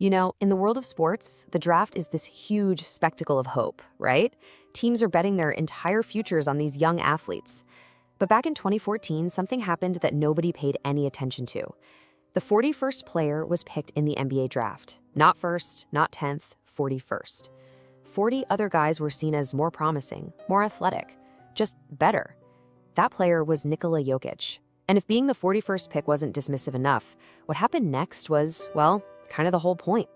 You know, in the world of sports, the draft is this huge spectacle of hope, right? Teams are betting their entire futures on these young athletes. But back in 2014, something happened that nobody paid any attention to. The 41st player was picked in the NBA draft. Not first, not 10th, 41st. 40 other guys were seen as more promising, more athletic, just better. That player was Nikola Jokic. And if being the 41st pick wasn't dismissive enough, what happened next was, well, kind of the whole point.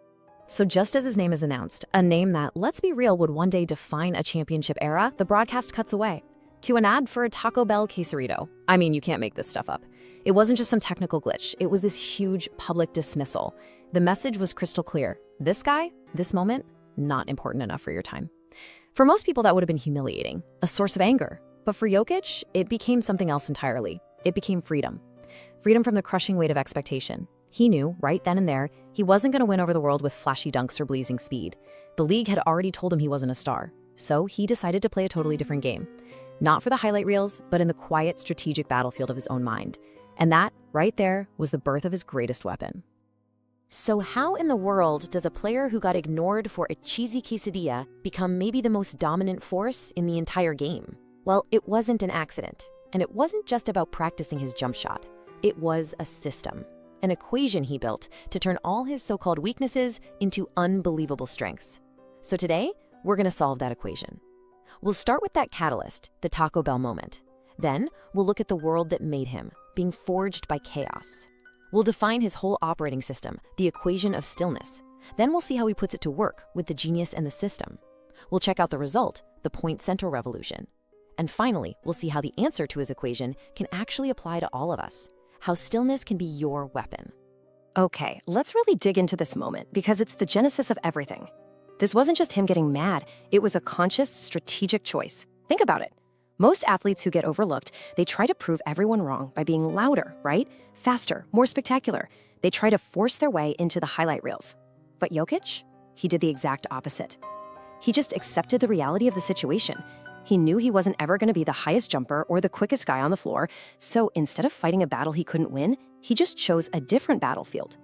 So just as his name is announced, a name that, let's be real, would one day define a championship era, the broadcast cuts away to an ad for a Taco Bell quesarito. I mean, you can't make this stuff up. It wasn't just some technical glitch. It was this huge public dismissal. The message was crystal clear. This guy, this moment, not important enough for your time. For most people, that would have been humiliating, a source of anger. But for Jokic, it became something else entirely. It became freedom. Freedom from the crushing weight of expectation. He knew, right then and there, he wasn't going to win over the world with flashy dunks or blazing speed. The league had already told him he wasn't a star. So he decided to play a totally different game. Not for the highlight reels, but in the quiet, strategic battlefield of his own mind. And that, right there, was the birth of his greatest weapon. So how in the world does a player who got ignored for a cheesy quesadilla become maybe the most dominant force in the entire game? Well, it wasn't an accident. And it wasn't just about practicing his jump shot. It was a system, an equation he built to turn all his so-called weaknesses into unbelievable strengths. So today, we're going to solve that equation. We'll start with that catalyst, the Taco Bell moment. Then, we'll look at the world that made him, being forged by chaos. We'll define his whole operating system, the equation of stillness. Then we'll see how he puts it to work with the genius and the system. We'll check out the result, the point central revolution. And finally, we'll see how the answer to his equation can actually apply to all of us, how stillness can be your weapon. Okay, let's really dig into this moment because it's the genesis of everything. This wasn't just him getting mad, it was a conscious, strategic choice. Think about it. Most athletes who get overlooked, they try to prove everyone wrong by being louder, right? Faster, more spectacular. They try to force their way into the highlight reels. But Jokic, he did the exact opposite. He just accepted the reality of the situation. He knew he wasn't ever going to be the highest jumper or the quickest guy on the floor, so instead of fighting a battle he couldn't win, he just chose a different battlefield.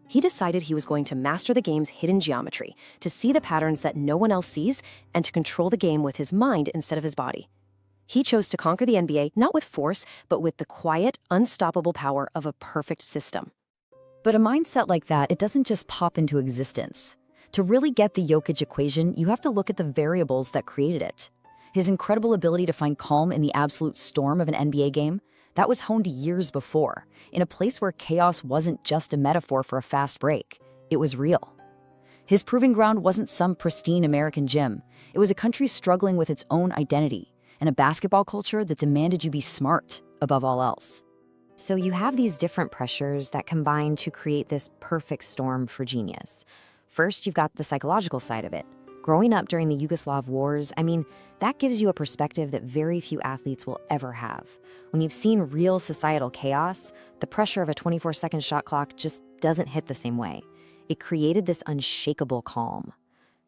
He decided he was going to master the game's hidden geometry, to see the patterns that no one else sees, and to control the game with his mind instead of his body. He chose to conquer the NBA not with force, but with the quiet, unstoppable power of a perfect system. But a mindset like that, it doesn't just pop into existence. To really get the Jokic equation, you have to look at the variables that created it. His incredible ability to find calm in the absolute storm of an NBA game, that was honed years before, in a place where chaos wasn't just a metaphor for a fast break. It was real. His proving ground wasn't some pristine American gym. It was a country struggling with its own identity, and a basketball culture that demanded you be smart above all else. So you have these different pressures that combine to create this perfect storm for genius. First, you've got the psychological side of it. Growing up during the Yugoslav wars, that gives you a perspective that very few athletes will ever have. When you've seen real societal chaos, the pressure of a 24-second shot clock just doesn't hit the same way. It created this unshakable calm.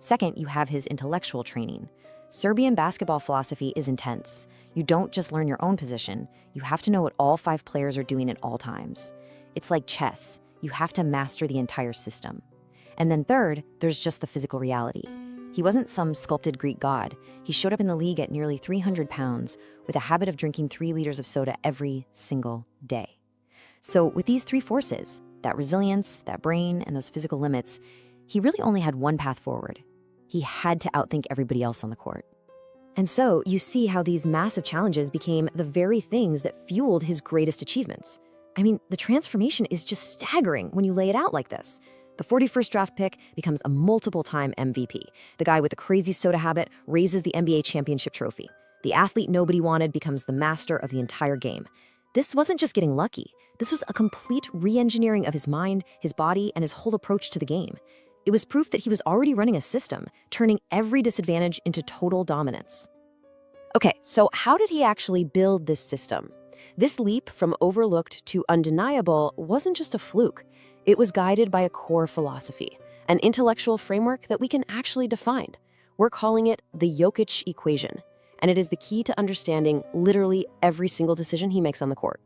Second, you have his intellectual training. Serbian basketball philosophy is intense. You don't just learn your own position, you have to know what all 5 players are doing at all times. It's like chess. You have to master the entire system. And then third, there's just the physical reality. He wasn't some sculpted Greek god. He showed up in the league at nearly 300 pounds with a habit of drinking 3 liters of soda every single day. So with these 3 forces, that resilience, that brain, and those physical limits, he really only had one path forward. He had to outthink everybody else on the court. And so you see how these massive challenges became the very things that fueled his greatest achievements. The transformation is just staggering when you lay it out like this. The 41st draft pick becomes a multiple-time MVP. The guy with the crazy soda habit raises the NBA championship trophy. The athlete nobody wanted becomes the master of the entire game. This wasn't just getting lucky. This was a complete re-engineering of his mind, his body, and his whole approach to the game. It was proof that he was already running a system, turning every disadvantage into total dominance. Okay, so how did he actually build this system? This leap from overlooked to undeniable wasn't just a fluke. It was guided by a core philosophy, an intellectual framework that we can actually define. We're calling it the Jokic Equation, and it is the key to understanding literally every single decision he makes on the court.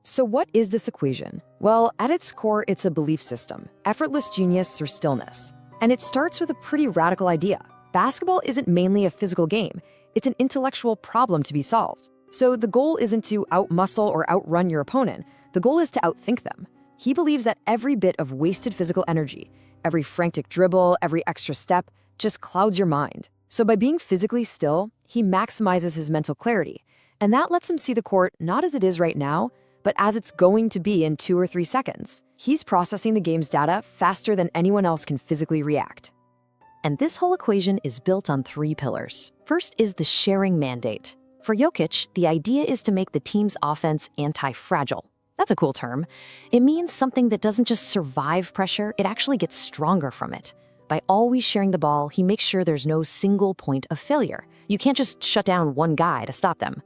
So what is this equation? Well, at its core, it's a belief system, effortless genius through stillness. And it starts with a pretty radical idea. Basketball isn't mainly a physical game. It's an intellectual problem to be solved. So the goal isn't to outmuscle or outrun your opponent. The goal is to outthink them. He believes that every bit of wasted physical energy, every frantic dribble, every extra step, just clouds your mind. So by being physically still, he maximizes his mental clarity. And that lets him see the court not as it is right now, but as it's going to be in 2 or 3 seconds. He's processing the game's data faster than anyone else can physically react. And this whole equation is built on 3 pillars. First is the sharing mandate. For Jokic, the idea is to make the team's offense anti-fragile. That's a cool term. It means something that doesn't just survive pressure, it actually gets stronger from it. By always sharing the ball, he makes sure there's no single point of failure. You can't just shut down one guy to stop them.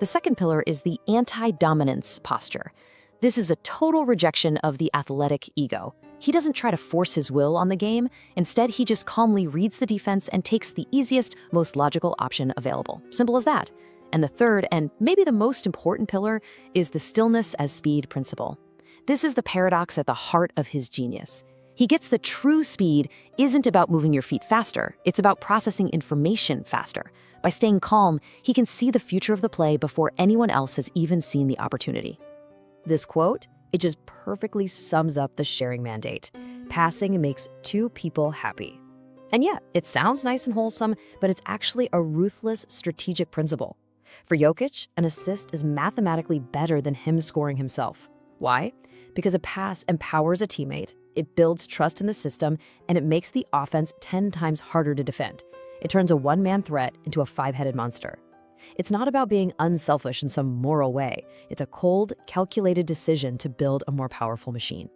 The second pillar is the anti-dominance posture. This is a total rejection of the athletic ego. He doesn't try to force his will on the game. Instead, he just calmly reads the defense and takes the easiest, most logical option available. Simple as that. And the third, and maybe the most important pillar, is the stillness as speed principle. This is the paradox at the heart of his genius. He gets the true speed isn't about moving your feet faster, it's about processing information faster. By staying calm, he can see the future of the play before anyone else has even seen the opportunity. This quote, it just perfectly sums up the sharing mandate. Passing makes 2 people happy. And yeah, it sounds nice and wholesome, but it's actually a ruthless strategic principle. For Jokic, an assist is mathematically better than him scoring himself. Why? Because a pass empowers a teammate, it builds trust in the system, and it makes the offense 10 times harder to defend. It turns a one-man threat into a 5-headed monster. It's not about being unselfish in some moral way. It's a cold, calculated decision to build a more powerful machine.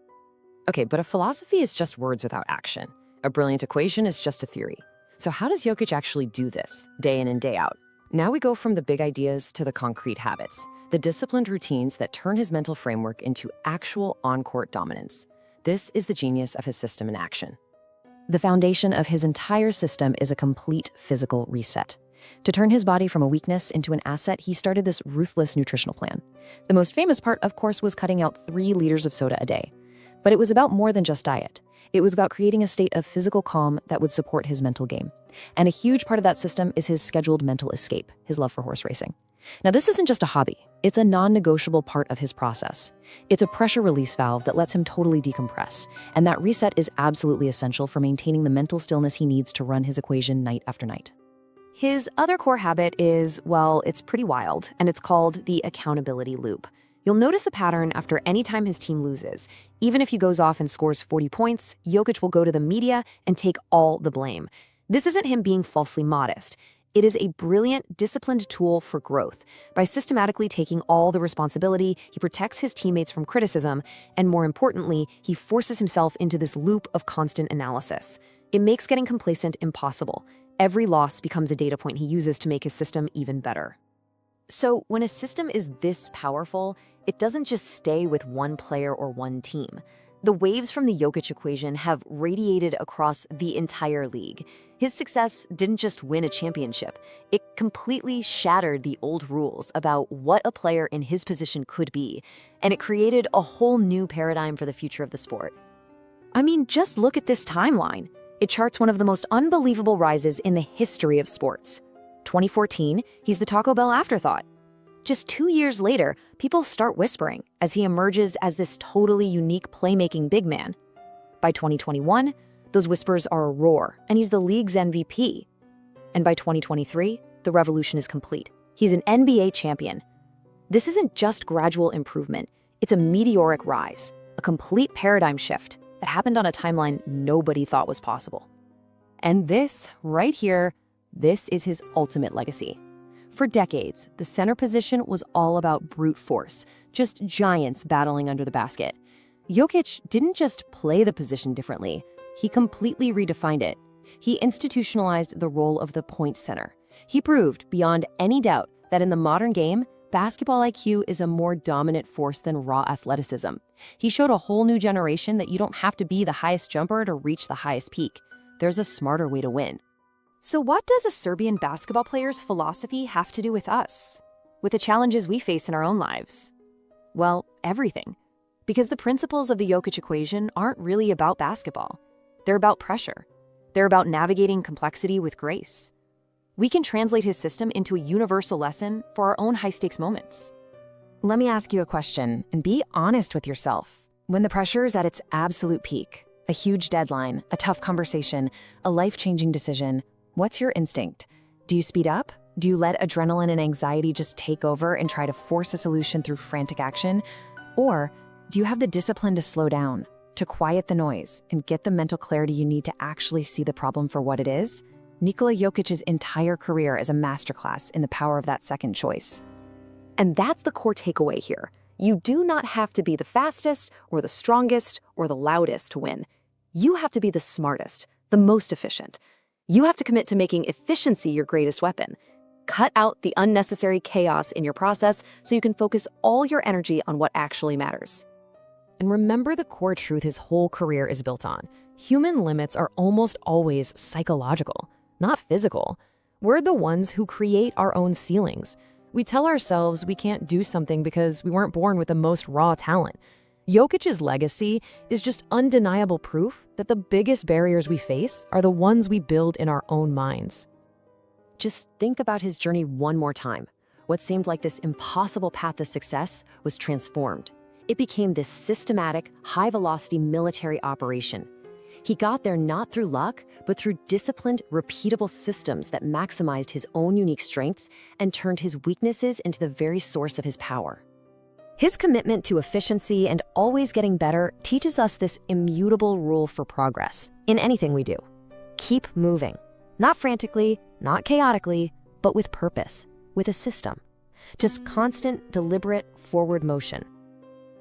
Okay, but a philosophy is just words without action. A brilliant equation is just a theory. So how does Jokic actually do this, day in and day out? Now we go from the big ideas to the concrete habits, the disciplined routines that turn his mental framework into actual on-court dominance. This is the genius of his system in action. The foundation of his entire system is a complete physical reset. To turn his body from a weakness into an asset, he started this ruthless nutritional plan. The most famous part, of course, was cutting out 3 liters of soda a day. But it was about more than just diet. It was about creating a state of physical calm that would support his mental game. And a huge part of that system is his scheduled mental escape, his love for horse racing. Now, this isn't just a hobby. It's a non-negotiable part of his process. It's a pressure release valve that lets him totally decompress. And that reset is absolutely essential for maintaining the mental stillness he needs to run his equation night after night. His other core habit is, well, it's pretty wild, and it's called the accountability loop. You'll notice a pattern after any time his team loses. Even if he goes off and scores 40 points, Jokic will go to the media and take all the blame. This isn't him being falsely modest. It is a brilliant, disciplined tool for growth. By systematically taking all the responsibility, he protects his teammates from criticism, and more importantly, he forces himself into this loop of constant analysis. It makes getting complacent impossible. Every loss becomes a data point he uses to make his system even better. So when a system is this powerful, it doesn't just stay with one player or one team. The waves from the Jokic equation have radiated across the entire league. His success didn't just win a championship, it completely shattered the old rules about what a player in his position could be, and it created a whole new paradigm for the future of the sport. I mean, just look at this timeline. It charts one of the most unbelievable rises in the history of sports. 2014, he's the Taco Bell afterthought. Just 2 years later, people start whispering as he emerges as this totally unique playmaking big man. By 2021, those whispers are a roar, and he's the league's MVP. And by 2023, the revolution is complete. He's an NBA champion. This isn't just gradual improvement, it's a meteoric rise, a complete paradigm shift that happened on a timeline nobody thought was possible. And this, right here, this is his ultimate legacy. For decades, the center position was all about brute force, just giants battling under the basket. Jokic didn't just play the position differently, he completely redefined it. He institutionalized the role of the point center. He proved, beyond any doubt, that in the modern game, basketball IQ is a more dominant force than raw athleticism. He showed a whole new generation that you don't have to be the highest jumper to reach the highest peak. There's a smarter way to win. So what does a Serbian basketball player's philosophy have to do with us? With the challenges we face in our own lives? Well, everything. Because the principles of the Jokic equation aren't really about basketball. They're about pressure. They're about navigating complexity with grace. We can translate his system into a universal lesson for our own high-stakes moments. Let me ask you a question, and be honest with yourself. When the pressure is at its absolute peak, a huge deadline, a tough conversation, a life-changing decision, what's your instinct? Do you speed up? Do you let adrenaline and anxiety just take over and try to force a solution through frantic action? Or do you have the discipline to slow down, to quiet the noise, and get the mental clarity you need to actually see the problem for what it is? Nikola Jokic's entire career is a masterclass in the power of that second choice. And that's the core takeaway here. You do not have to be the fastest or the strongest or the loudest to win. You have to be the smartest, the most efficient. You have to commit to making efficiency your greatest weapon. Cut out the unnecessary chaos in your process so you can focus all your energy on what actually matters. And remember the core truth his whole career is built on. Human limits are almost always psychological, not physical. We're the ones who create our own ceilings. We tell ourselves we can't do something because we weren't born with the most raw talent. Jokic's legacy is just undeniable proof that the biggest barriers we face are the ones we build in our own minds. Just think about his journey one more time. What seemed like this impossible path to success was transformed. It became this systematic, high-velocity military operation. He got there not through luck, but through disciplined, repeatable systems that maximized his own unique strengths and turned his weaknesses into the very source of his power. His commitment to efficiency and always getting better teaches us this immutable rule for progress in anything we do. Keep moving. Not frantically, not chaotically, but with purpose, with a system. Just constant, deliberate forward motion.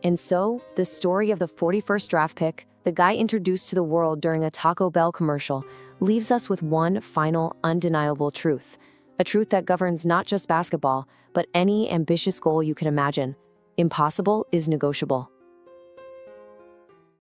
And so, the story of the 41st draft pick, the guy introduced to the world during a Taco Bell commercial, leaves us with one final, undeniable truth. A truth that governs not just basketball, but any ambitious goal you can imagine. Impossible is negotiable.